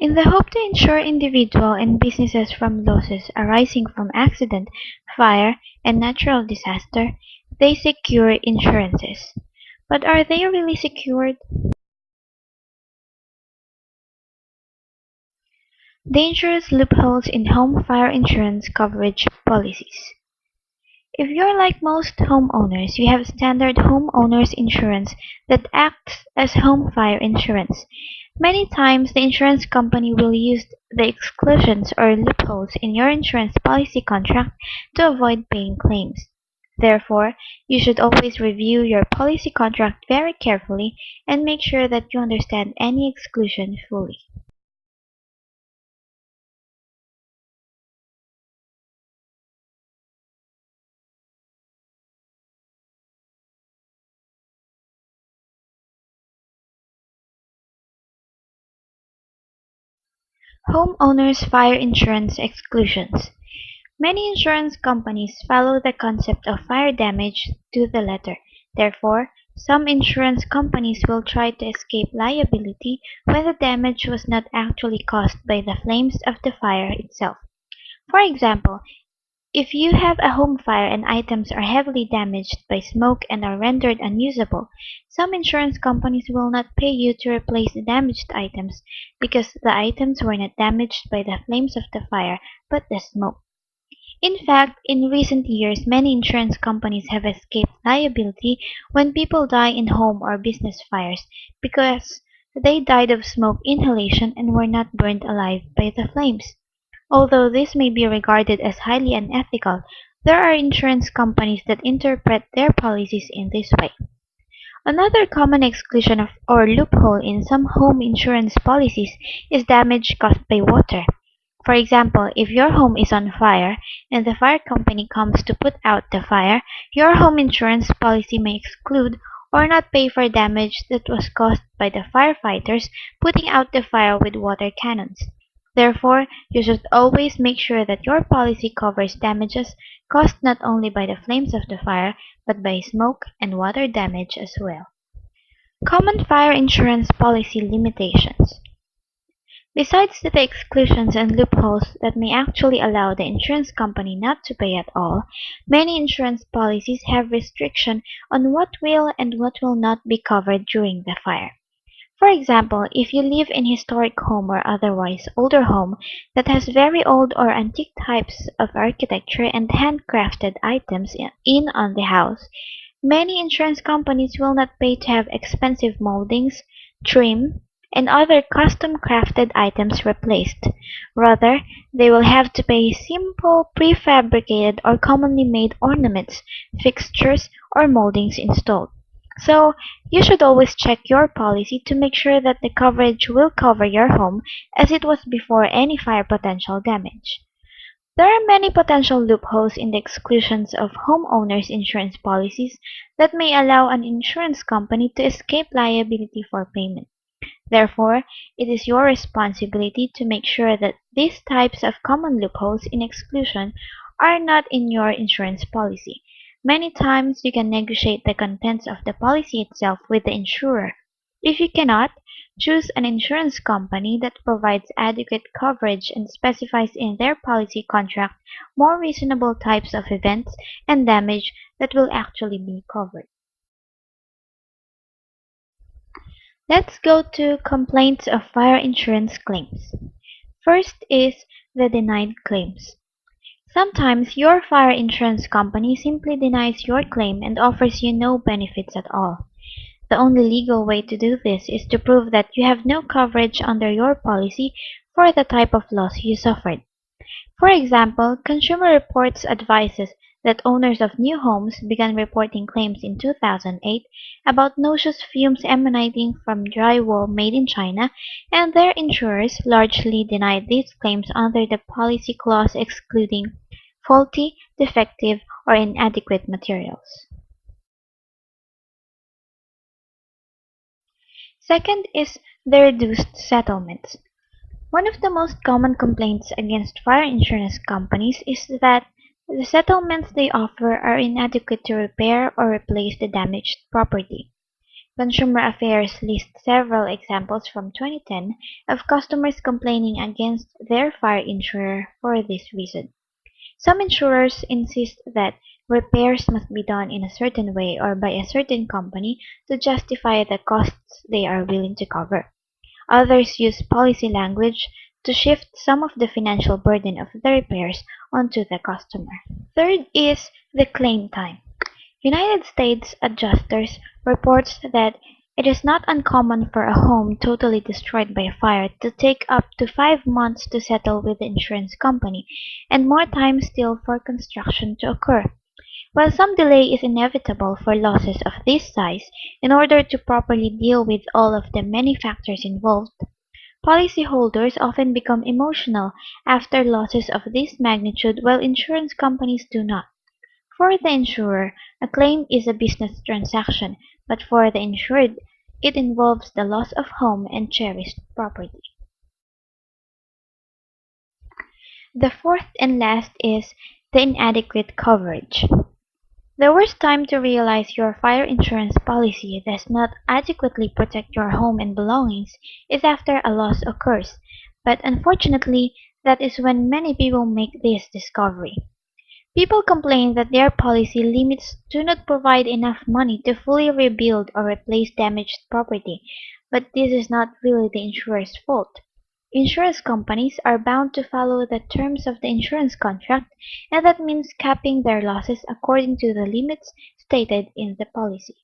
In the hope to insure individual and businesses from losses arising from accident, fire, and natural disaster, they secure insurances. But are they really secured? Dangerous loopholes in home fire insurance coverage policies. If you're like most homeowners, you have standard homeowners insurance that acts as home fire insurance. Many times the insurance company will use the exclusions or loopholes in your insurance policy contract to avoid paying claims. Therefore, you should always review your policy contract very carefully and make sure that you understand any exclusion fully. Homeowners fire insurance exclusions. Many insurance companies follow the concept of fire damage to the letter. Therefore, some insurance companies will try to escape liability when the damage was not actually caused by the flames of the fire itself. For example, if you have a home fire and items are heavily damaged by smoke and are rendered unusable, some insurance companies will not pay you to replace the damaged items because the items were not damaged by the flames of the fire but the smoke. In fact, in recent years, many insurance companies have escaped liability when people die in home or business fires because they died of smoke inhalation and were not burned alive by the flames. Although this may be regarded as highly unethical, there are insurance companies that interpret their policies in this way. Another common exclusion or loophole in some home insurance policies is damage caused by water. For example, if your home is on fire and the fire company comes to put out the fire, your home insurance policy may exclude or not pay for damage that was caused by the firefighters putting out the fire with water cannons. Therefore, you should always make sure that your policy covers damages caused not only by the flames of the fire, but by smoke and water damage as well. Common fire insurance policy limitations. Besides the exclusions and loopholes that may actually allow the insurance company not to pay at all, many insurance policies have restriction on what will and what will not be covered during the fire. For example, if you live in historic home or otherwise older home that has very old or antique types of architecture and handcrafted items in on the house, many insurance companies will not pay to have expensive moldings, trim, and other custom-crafted items replaced. Rather, they will have to pay simple prefabricated or commonly made ornaments, fixtures, or moldings installed. So, you should always check your policy to make sure that the coverage will cover your home as it was before any fire potential damage. There are many potential loopholes in the exclusions of homeowners insurance policies that may allow an insurance company to escape liability for payment. Therefore, it is your responsibility to make sure that these types of common loopholes in exclusion are not in your insurance policy. Many times you can negotiate the contents of the policy itself with the insurer. If you cannot, choose an insurance company that provides adequate coverage and specifies in their policy contract more reasonable types of events and damage that will actually be covered. Let's go to complaints of fire insurance claims. First is the denied claims. Sometimes your fire insurance company simply denies your claim and offers you no benefits at all. The only legal way to do this is to prove that you have no coverage under your policy for the type of loss you suffered. For example, Consumer Reports advises that owners of new homes began reporting claims in 2008 about noxious fumes emanating from drywall made in China, and their insurers largely denied these claims under the policy clause excluding faulty, defective, or inadequate materials. Second is the reduced settlements. One of the most common complaints against fire insurance companies is that the settlements they offer are inadequate to repair or replace the damaged property. Consumer Affairs lists several examples from 2010 of customers complaining against their fire insurer for this reason. Some insurers insist that repairs must be done in a certain way or by a certain company to justify the costs they are willing to cover. Others use policy language to shift some of the financial burden of the repairs onto the customer. Third is the claim time. United States Adjusters reports that it is not uncommon for a home totally destroyed by a fire to take up to 5 months to settle with the insurance company, and more time still for construction to occur. While some delay is inevitable for losses of this size, in order to properly deal with all of the many factors involved, policyholders often become emotional after losses of this magnitude while insurance companies do not. For the insurer, a claim is a business transaction, but for the insured, it involves the loss of home and cherished property. The fourth and last is the inadequate coverage. The worst time to realize your fire insurance policy does not adequately protect your home and belongings is after a loss occurs, but unfortunately, that is when many people make this discovery. People complain that their policy limits do not provide enough money to fully rebuild or replace damaged property, but this is not really the insurer's fault. Insurance companies are bound to follow the terms of the insurance contract, and that means capping their losses according to the limits stated in the policy.